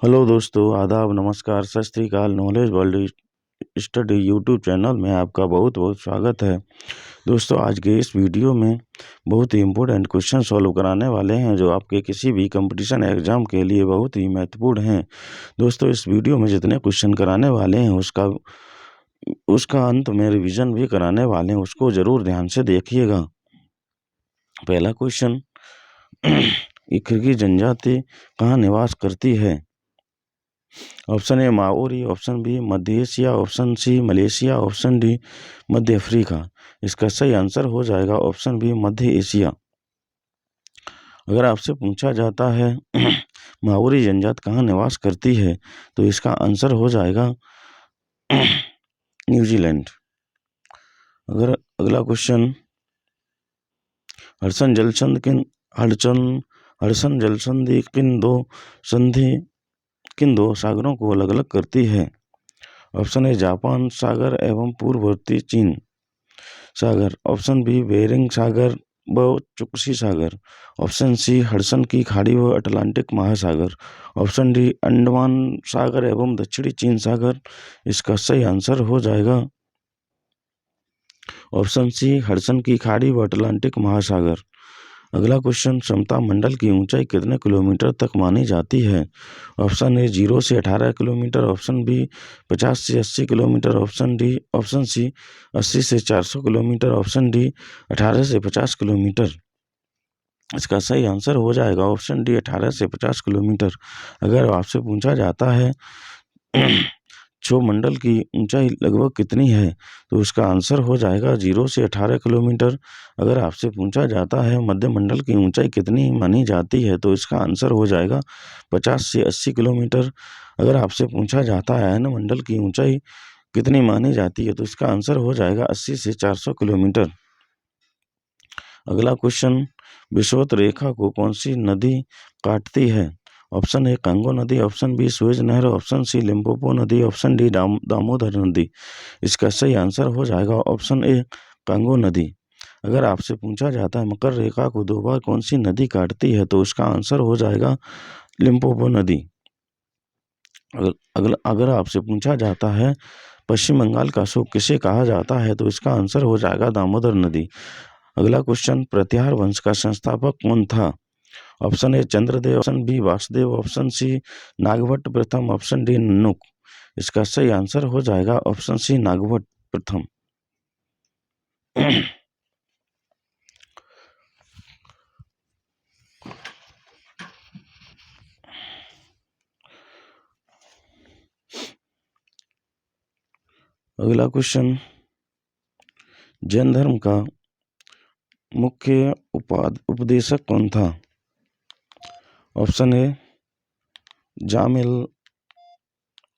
Hello दोस्तों, आदाब, नमस्कार, सत श्री अकाल। Knowledge world study YouTube channel में आपका बहुत बहुत स्वागत है। दोस्तों, आज के इस वीडियो में बहुत ही इम्पोर्टेंट क्वेश्चन सॉल्व कराने वाले हैं जो आपके किसी भी कंपटीशन एग्जाम के लिए बहुत ही महत्वपूर्ण हैं। दोस्तों, इस वीडियो में जितने क्वेश्चन कराने वाले हैं उसका अंत में रिवीजन भी कराने वाले हैं, उसको ज़रूर ध्यान से देखिएगा। पहला क्वेश्चन, इक्की जनजाति कहाँ निवास करती है? Option A Maori, option B मध्य Asia, option C Malaysia, option D मध्य अफ्रीका। इसका सही आंसर हो जाएगा ऑप्शन बी मध्य एशिया। अगर आपसे पूछा जाता है माओरी जनजाति कहाँ निवास करती है तो इसका आंसर हो जाएगा न्यूजीलैंड। अगर अगला क्वेश्चन, हडसन जलसंधि किन दो सागरों को अलग अलग करती है? ऑप्शन ए जापान सागर एवं पूर्ववर्ती चीन सागर, ऑप्शन बी बेरिंग सागर व चुकसी सागर, ऑप्शन सी हडसन की खाड़ी व अटलांटिक महासागर, ऑप्शन डी अंडमान सागर एवं दक्षिणी चीन सागर। इसका सही आंसर हो जाएगा ऑप्शन सी हडसन की खाड़ी व अटलांटिक महासागर। अगला क्वेश्चन, समता मंडल की ऊंचाई कितने किलोमीटर तक मानी जाती है? ऑप्शन ए 0 से 18 किलोमीटर, ऑप्शन बी 50 से 80 किलोमीटर, ऑप्शन सी 80 से 400 किलोमीटर, ऑप्शन डी 18 से 50 किलोमीटर। इसका सही आंसर हो जाएगा ऑप्शन डी 18 से 50 किलोमीटर। अगर आपसे पूछा जाता है क्षोभमंडल की ऊंचाई लगभग कितनी है तो उसका आंसर हो जाएगा 0 से 18 किलोमीटर। अगर आपसे पूछा जाता है मध्यमंडल की ऊंचाई कितनी मानी जाती है तो इसका आंसर हो जाएगा 50 से 80 किलोमीटर। अगर आपसे पूछा जाता है अयनमंडल की ऊंचाई कितनी मानी जाती है तो इसका आंसर हो जाएगा 80 से 400 किलोमीटर। अगला क्वेश्चन, विषुवत रेखा को कौन सी नदी काटती है? ऑप्शन ए कांगो नदी, ऑप्शन बी सुएज नहर, ऑप्शन सी लिम्पोपो नदी, ऑप्शन डी दामोदर नदी। इसका सही आंसर हो जाएगा ऑप्शन ए कांगो नदी। अगर आपसे पूछा जाता है मकर रेखा को 2 बार कौन सी नदी काटती है तो उसका आंसर हो जाएगा लिम्पोपो नदी। अगर आपसे पूछा जाता है पश्चिम बंगाल का अशोक किसे कहा जाता है तो इसका आंसर हो जाएगा दामोदर नदी। अगला क्वेश्चन, प्रत्याहार वंश का संस्थापक कौन था? Option A Chandradev, option B Vasudev, option C Nagabhatta प्रथम, ऑप्शन डी नन्नुक। इसका सही आंसर हो जाएगा ऑप्शन सी नागभट्ट प्रथम। अगला क्वेश्चन, जैन धर्म का मुख्य उपदेशक कौन था? Option A Jamil,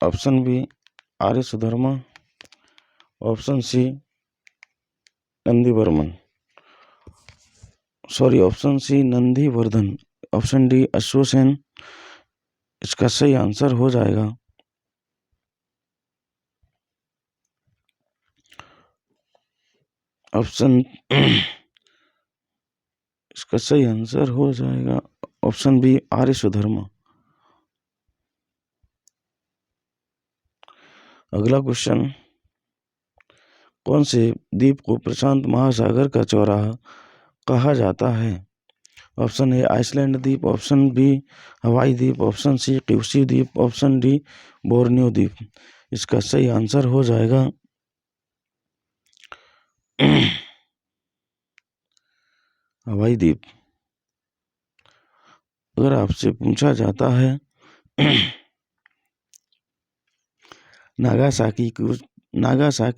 option B Arya Sudharma, option C option C Nandivardhan, option D Ashvasen. इसका सही आंसर हो जाएगा इसका सही आंसर हो जाएगा ऑप्शन बी आर्य सुधर्मा। अगला क्वेश्चन, कौन से द्वीप को प्रशांत महासागर का चौराहा कहा जाता है? ऑप्शन ए आइसलैंड द्वीप, ऑप्शन बी हवाई द्वीप, ऑप्शन सी क्यूसी द्वीप, ऑप्शन डी बोर्नियो द्वीप। इसका सही आंसर हो जाएगा हवाई द्वीप। अगर आपसे पूछा जाता है नागासाकी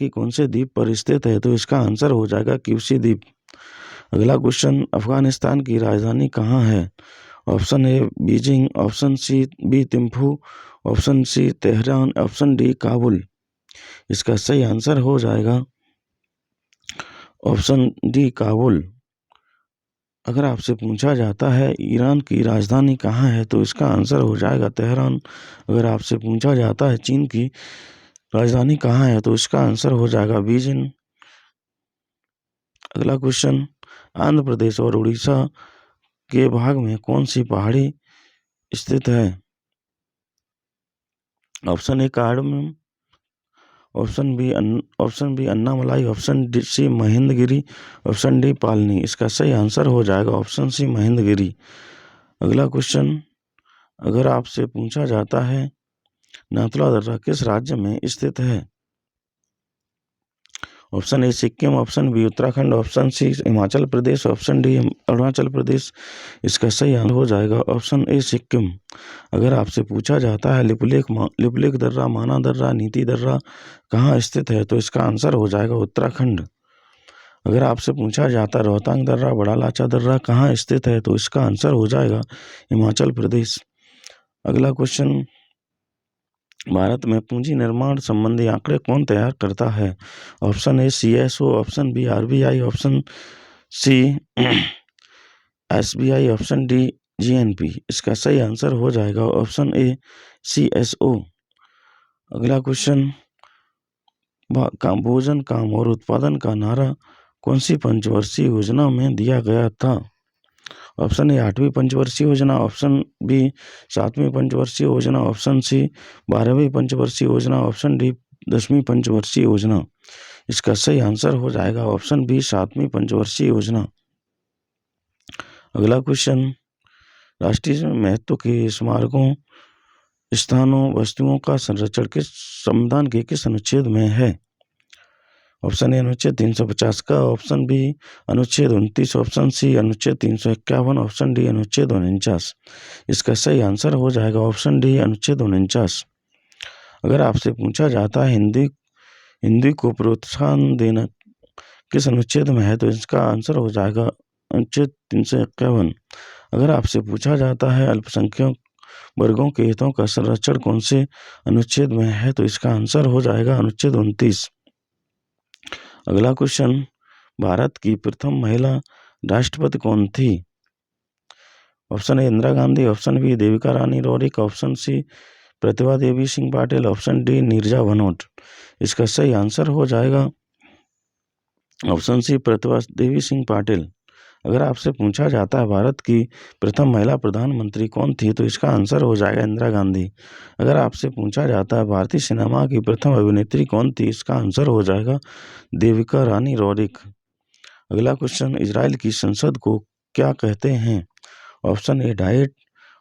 कौन से द्वीप पर स्थित है तो इसका आंसर हो जाएगा क्यूसी द्वीप। अगला क्वेश्चन, अफगानिस्तान की राजधानी कहाँ है? Option A Beijing, option C B Thimphu, option C Tehran, option D Kabul. इसका सही आंसर हो जाएगा ऑप्शन डी काबुल। अगर आपसे पूछा जाता है ईरान की राजधानी कहाँ है तो इसका आंसर हो जाएगा तेहरान। अगर आपसे पूछा जाता है चीन की राजधानी कहाँ है तो इसका आंसर हो जाएगा बीजिंग। अगला क्वेश्चन, आंध्र प्रदेश और उड़ीसा के भाग में कौन सी पहाड़ी स्थित है? Option A cardamom, option B Annamalai, option C Mahendragiri, option D Palani. इसका सही आंसर हो जाएगा ऑप्शन सी महेंद्रगिरी। अगला क्वेश्चन, अगर आपसे पूछा जाता है नाथुला दर्रा किस राज्य में स्थित है? Option A Sikkim, option B Uttarakhand, option C Himachal Pradesh, option D Arunachal Pradesh. इसका सही आंसर हो जाएगा ऑप्शन ए सिक्किम। अगर आपसे पूछा जाता है लिपुलेख दर्रा, माना दर्रा, नीति दर्रा कहाँ स्थित है, तो इसका आंसर हो जाएगा उत्तराखंड। अगर आपसे पूछा जाता है रोहतांग दर्रा, बड़ा लाचा दर्रा कहाँ स्थित है, तो इसका आंसर हो जाएगा हिमाचल प्रदेश। अगला क्वेश्चन, भारत में पूंजी निर्माण संबंधी आंकड़े कौन तैयार करता है? Option A CSO, option B RBI, option C SBI, option D GNP। इसका सही आंसर हो जाएगा ऑप्शन ए CSO। अगला क्वेश्चन, भोजन काम और उत्पादन का नारा कौन सी पंचवर्षीय योजना में दिया गया था? ऑप्शन ए 8वीं पंचवर्षीय योजना, ऑप्शन बी 7वीं पंचवर्षीय योजना, ऑप्शन सी 12वीं पंचवर्षीय योजना, ऑप्शन डी 10वीं पंचवर्षीय योजना। इसका सही आंसर हो जाएगा ऑप्शन बी 7वीं पंचवर्षीय योजना। अगला क्वेश्चन, राष्ट्रीय महत्व के स्मारकों, स्थानों, वस्तुओं का संरक्षण किस संविधान के किस अनुच्छेद में है? ऑप्शन ए अनुच्छेद 350 का, ऑप्शन बी अनुच्छेद 29, ऑप्शन सी अनुच्छेद 351, ऑप्शन डी अनुच्छेद 49। इसका सही आंसर हो जाएगा ऑप्शन डी अनुच्छेद 49। अगर आपसे पूछा जाता है हिंदी को प्रोत्साहन देना किस अनुच्छेद में है, तो इसका आंसर हो जाएगा अनुच्छेद 351। अगर आपसे पूछा जाता है अल्पसंख्यक वर्गों के हितों का संरक्षण कौन से अनुच्छेद में है, तो इसका आंसर हो जाएगा अनुच्छेद 29। अगला क्वेश्चन, भारत की प्रथम महिला राष्ट्रपति कौन थी? Option A Indira Gandhi, option B Devika Rani Roerich, option C Pratibha Devi Singh Patil, option D Neerja Bhanot. इसका सही आंसर हो जाएगा ऑप्शन सी प्रतिभा देवी सिंह पाटिल। अगर आपसे पूछा जाता है भारत की प्रथम महिला प्रधानमंत्री कौन थी, तो इसका आंसर हो जाएगा इंदिरा गांधी। अगर आपसे पूछा जाता है भारतीय सिनेमा की प्रथम अभिनेत्री कौन थी, इसका आंसर हो जाएगा देविका रानी रौरिक। अगला क्वेश्चन, इजराइल की संसद को क्या कहते हैं? Option A diet,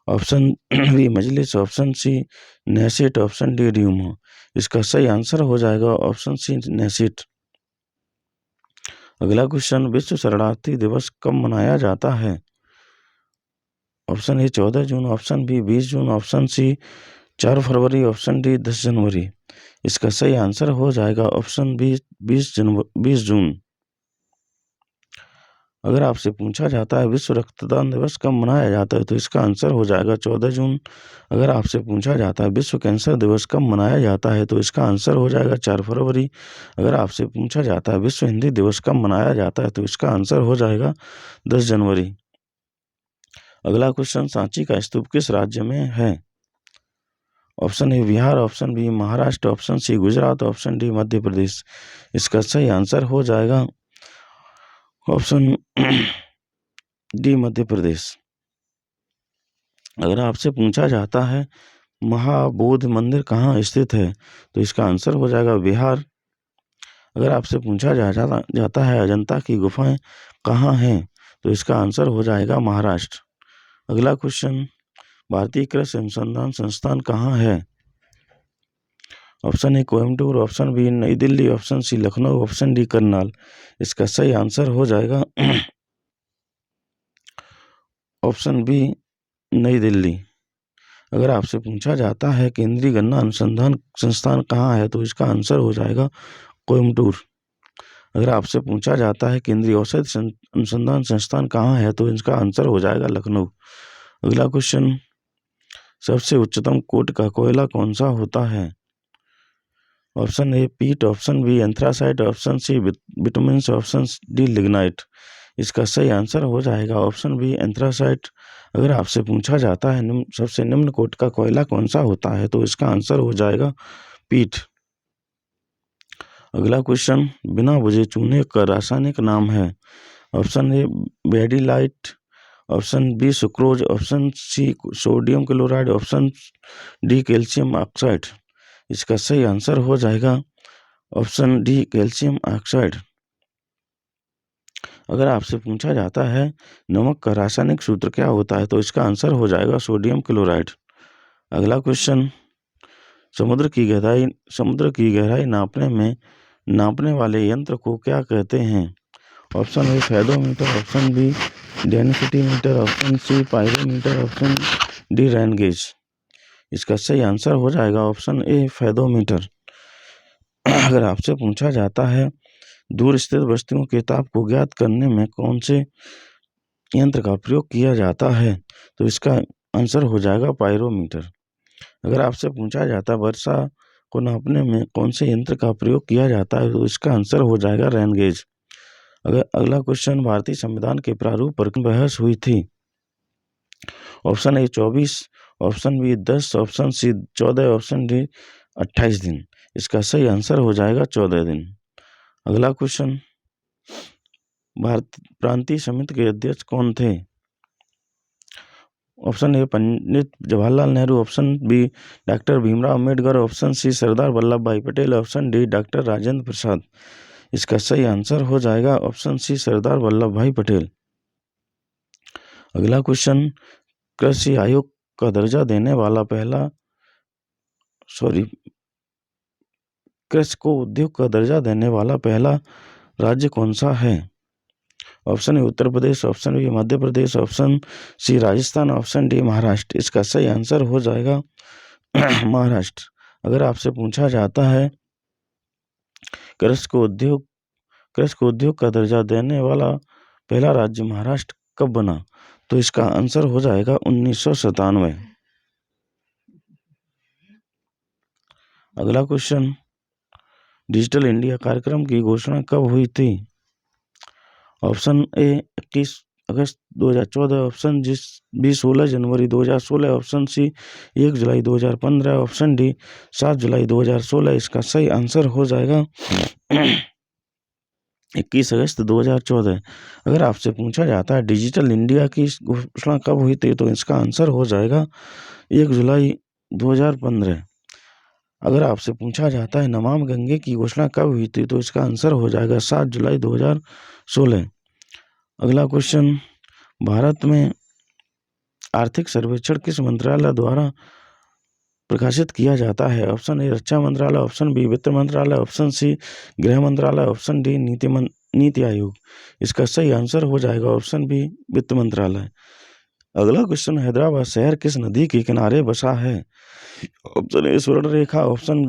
option B Majlis, option C Knesset, option D Duma. इसका सही आंसर हो जाएगा ऑप्शन सी नेसेट। अगला क्वेश्चन, विश्व शरणार्थी दिवस कब मनाया जाता है? ऑप्शन ए 14 जून, ऑप्शन बी 20 जून, ऑप्शन सी 4 फरवरी, ऑप्शन डी 10 जनवरी। इसका सही आंसर हो जाएगा ऑप्शन बी 20 जून। अगर आपसे पूछा जाता है विश्व रक्तदान दिवस कब मनाया जाता है, तो इसका आंसर हो जाएगा 14 जून। अगर आपसे पूछा जाता है विश्व कैंसर दिवस कब मनाया जाता है, तो इसका आंसर हो जाएगा 4 फरवरी। अगर आपसे पूछा जाता है विश्व हिंदी दिवस कब मनाया जाता है, तो इसका आंसर हो जाएगा 10 जनवरी। अगला क्वेश्चन, सांची का स्तूप किस राज्य में है? Option A Bihar, option B Maharashtra, option C Gujarat, option D Madhya Pradesh. इसका सही आंसर हो जाएगा ऑप्शन डी मध्य प्रदेश। अगर आपसे पूछा जाता है महाबोधि मंदिर कहाँ स्थित है, तो इसका आंसर हो जाएगा बिहार। अगर आपसे पूछा जाता है अजंता की गुफाएं कहाँ हैं, तो इसका आंसर हो जाएगा महाराष्ट्र। अगला क्वेश्चन, भारतीय कृषि अनुसंधान संस्थान कहाँ है? Option A Coimbatore, option B Nai Delhi, option C Lucknow, option D Karnal. इसका सही आंसर हो जाएगा ऑप्शन बी नई दिल्ली। अगर आपसे पूछा जाता है केंद्रीय गन्ना अनुसंधान संस्थान कहाँ है, तो इसका आंसर हो जाएगा कोयम्बटूर। अगर आपसे पूछा जाता है केंद्रीय औषधि अनुसंधान संस्थान कहाँ है, तो इसका आंसर हो जाएगा लखनऊ। अगला क्वेश्चन, सबसे उच्चतम कोटि का कोयला कौन सा होता है? Option A peat, option B anthracite, option C bitumen, option D lignite. इसका सही आंसर हो जाएगा ऑप्शन बी एंथ्रासाइट। अगर आपसे पूछा जाता है सबसे निम्न कोटि का कोयला कौन सा होता है, तो इसका आंसर हो जाएगा पीट। अगला क्वेश्चन, बिना बुझे चूने का रासायनिक नाम है? ऑप्शन ए बेडिलाइट, option B sucrose, option C sodium chloride, option D calcium oxide. इसका सही आंसर हो जाएगा ऑप्शन डी कैल्शियम ऑक्साइड। अगर आपसे पूछा जाता है नमक का रासायनिक सूत्र क्या होता है तो इसका आंसर हो जाएगा सोडियम क्लोराइड। अगला क्वेश्चन, समुद्र की गहराई नापने वाले यंत्र को क्या कहते हैं? Option A fathometer, option B density meter, option C pyrometer, option D rain gauge. इसका सही आंसर हो जाएगा ऑप्शन ए फेदोमीटर। अगर आपसे पूछा जाता है दूर स्थित वस्तुओं के ताप को ज्ञात करने में कौन से यंत्र का प्रयोग किया जाता है तो इसका आंसर हो जाएगा पायरोमीटर। अगर आपसे पूछा जाता है वर्षा को नापने में कौन से यंत्र का प्रयोग किया जाता है तो इसका आंसर हो जाएगा रेन गेज। अगला क्वेश्चन, भारतीय संविधान के प्रारूप पर बहस हुई थी? Option A 24, option B 10, option C 14, option D 28 दिन। इसका सही आंसर हो जाएगा 14 दिन। अगला क्वेश्चन, भारतीय प्रांतीय समिति के अध्यक्ष कौन थे? Option A Pandit Jawaharlal Nehru, option B doctor Bhimrao Ambedkar, option C Sardar Vallabh Bhai Patel, option D doctor Rajendra Prasad. इसका सही आंसर हो जाएगा ऑप्शन सी सरदार वल्लभ भाई पटेल। अगला क्वेश्चन, कृषि आयोग का दर्जा देने वाला कृषि को उद्योग का दर्जा देने वाला पहला राज्य कौन सा है? Option A Uttar Pradesh, option B Madhya Pradesh, option C Rajasthan, option D Maharashtra. इसका सही आंसर हो जाएगा महाराष्ट्र। अगर आपसे पूछा जाता है कृषि को उद्योग का दर्जा देने वाला पहला राज्य महाराष्ट्र कब बना तो इसका आंसर हो जाएगा 1997। अगला क्वेश्चन, डिजिटल इंडिया कार्यक्रम की घोषणा कब हुई थी? ऑप्शन ए 21 अगस्त 2014, ऑप्शन बी 16 जनवरी 2016, ऑप्शन सी 1 जुलाई 2015, ऑप्शन डी 7 जुलाई 2016। इसका सही आंसर हो जाएगा 21 अगस्त 2014। अगर आपसे पूछा जाता है डिजिटल इंडिया की घोषणा कब हुई थी तो इसका आंसर हो जाएगा 1 जुलाई 2015। अगर आपसे पूछा जाता है नमामि गंगे की घोषणा कब हुई थी तो इसका आंसर हो जाएगा 7 जुलाई 2016। अगला क्वेश्चन, भारत में आर्थिक सर्वेक्षण किस मंत्रालय द्वारा प्रकाशित किया जाता है? ऑप्शन ए रक्षा मंत्रालय, ऑप्शन बी वित्त मंत्रालय, ऑप्शन सी गृह मंत्रालय, ऑप्शन डी नीति आयोग। इसका सही आंसर हो जाएगा ऑप्शन बी वित्त मंत्रालय। अगला क्वेश्चन, हैदराबाद शहर किस नदी के किनारे बसा है? Option A Swarnarekha, option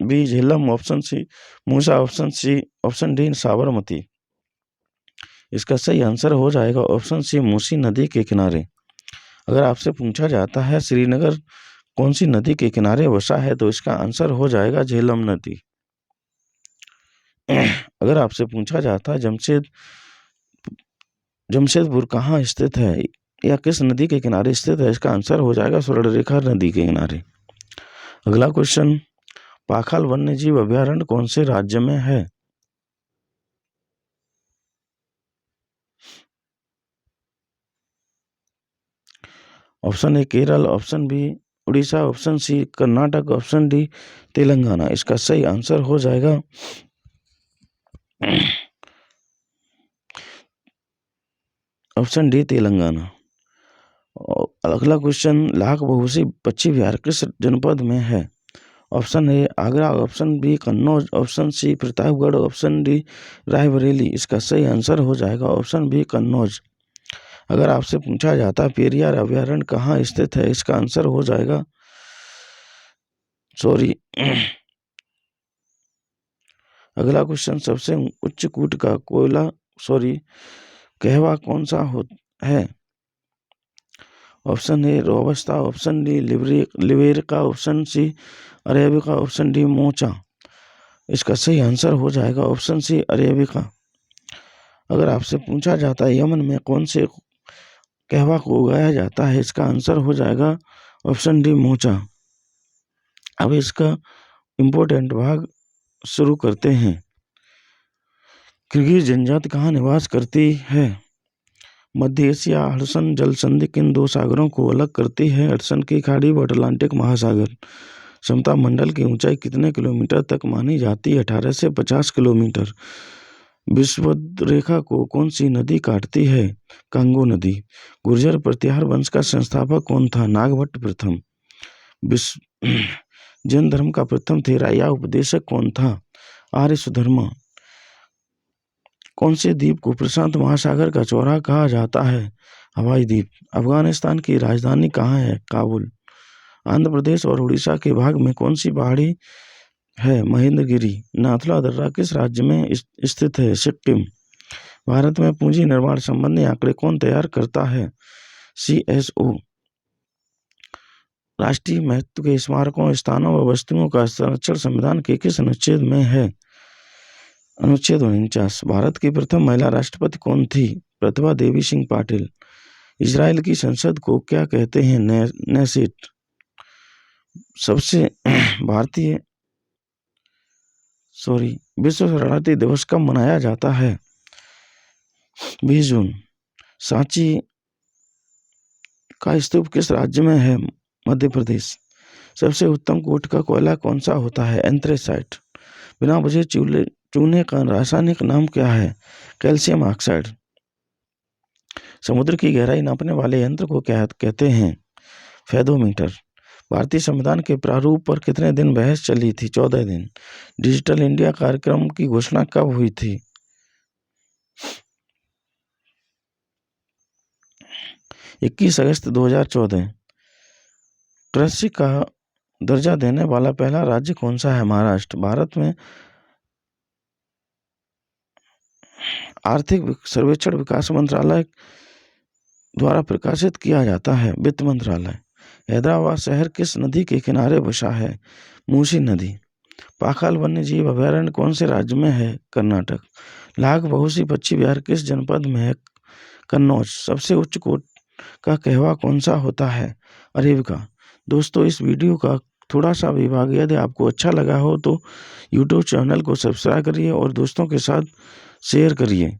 B Jhelum, option C Musa, option D Sabarmati. इसका सही आंसर हो जाएगा ऑप्शन सी मूसी नदी के किनारे। अगर आपसे पूछा जाता है श्रीनगर कौन सी नदी के किनारे बसा है तो इसका आंसर हो जाएगा झेलम नदी। अगर आपसे पूछा जाता है जमशेदपुर कहाँ स्थित है या किस नदी के किनारे स्थित है, इसका आंसर हो जाएगा स्वर्णरेखा नदी के किनारे। अगला क्वेश्चन, पाखाल वन्यजीव अभयारण्य कौन से राज्य में है? Option A Kerala, option B Orissa, option C Karnataka, option D Telangana. इसका सही आंसर हो जाएगा ऑप्शन डी तेलंगाना। अगला क्वेश्चन, लाख बहुसी पक्षी विहार किस जनपद में है? Option A Agra, option B Kannauj, option C Pratapgarh, option D Raebareli. इसका सही आंसर हो जाएगा ऑप्शन बी कन्नौज। अगर आपसे पूछा जाता है पेरियार अभयारण्य कहाँ स्थित है, इसका आंसर हो जाएगा अगला क्वेश्चन, सबसे उच्च कूट का कहवा कौन सा है? Option A robusta, option D liberica, option C arabica, option D mocha. इसका सही आंसर हो जाएगा ऑप्शन सी अरेबिका। अगर आपसे पूछा जाता है यमन में कौन से कहवा को उगाया जाता है, इसका आंसर हो जाएगा ऑप्शन डी मोचा। अब इसका इम्पोर्टेंट भाग शुरू करते हैं। किर्गिज जनजाति कहाँ निवास करती है? मध्य एशिया। हडसन जल संधि किन दो सागरों को अलग करती है? हडसन की खाड़ी व अटलांटिक महासागर। समता मंडल की ऊंचाई कितने किलोमीटर तक मानी जाती है? 18 से 50 किलोमीटर। विषुवत रेखा को कौन सी नदी काटती है? कांगो नदी। गुर्जर प्रतिहार वंश का संस्थापक कौन था? नागभट्ट प्रथम। विश्व जैन धर्म का प्रथम थेराया उपदेशक कौन था? आर्य सुधर्मा। कौन से द्वीप को प्रशांत महासागर का चौराहा कहा जाता है? हवाई द्वीप। अफगानिस्तान की राजधानी कहाँ है? काबुल। आंध्र प्रदेश और उड़ीसा के भाग में कौन सी पहाड़ी है? महेंद्रगिरी। नाथुला दर्रा किस राज्य में स्थित है? सिक्किम। भारत में पूंजी निर्माण संबंधी आंकड़े कौन तैयार करता है? CSO। राष्ट्रीय महत्व के स्मारकों, स्थानों व वस्तुओं का संरक्षण संविधान के किस अनुच्छेद में है? अनुच्छेद 49। भारत की प्रथम महिला राष्ट्रपति कौन थी? प्रतिभा देवी सिंह पाटिल। इजराइल की संसद को क्या कहते हैं? नेसेट। सबसे विश्व शरणार्थी दिवस कब मनाया जाता है? 20 जून। सांची का स्तूप किस राज्य में है? मध्य प्रदेश। सबसे उत्तम कोट का कोयला कौन सा होता है? एंथ्रेसाइट। बिना बुझे चूने का रासायनिक नाम क्या है? Calcium oxide. समुद्र की गहराई नापने वाले यंत्र को क्या कहते हैं? फेदोमीटर। भारतीय संविधान के प्रारूप पर कितने दिन बहस चली थी? 14 दिन। डिजिटल इंडिया कार्यक्रम की घोषणा कब हुई थी? 21 अगस्त 2014। कृषि का दर्जा देने वाला पहला राज्य कौन सा है? महाराष्ट्र। भारत में आर्थिक सर्वेक्षण विकास मंत्रालय द्वारा प्रकाशित किया जाता है? वित्त मंत्रालय। हैदराबाद शहर किस नदी के किनारे बसा है? मूसी नदी। पाखाल वन्य जीव अभयारण्य कौन से राज्य में है? कर्नाटक। लाख बहुसी पक्षी विहार किस जनपद में है? कन्नौज। सबसे उच्च कोट का कहवा कौन सा होता है? अरेबिका। दोस्तों, इस वीडियो का थोड़ा सा विभाग यदि आपको अच्छा लगा हो तो YouTube चैनल को सब्सक्राइब करिए और दोस्तों के साथ शेयर करिए।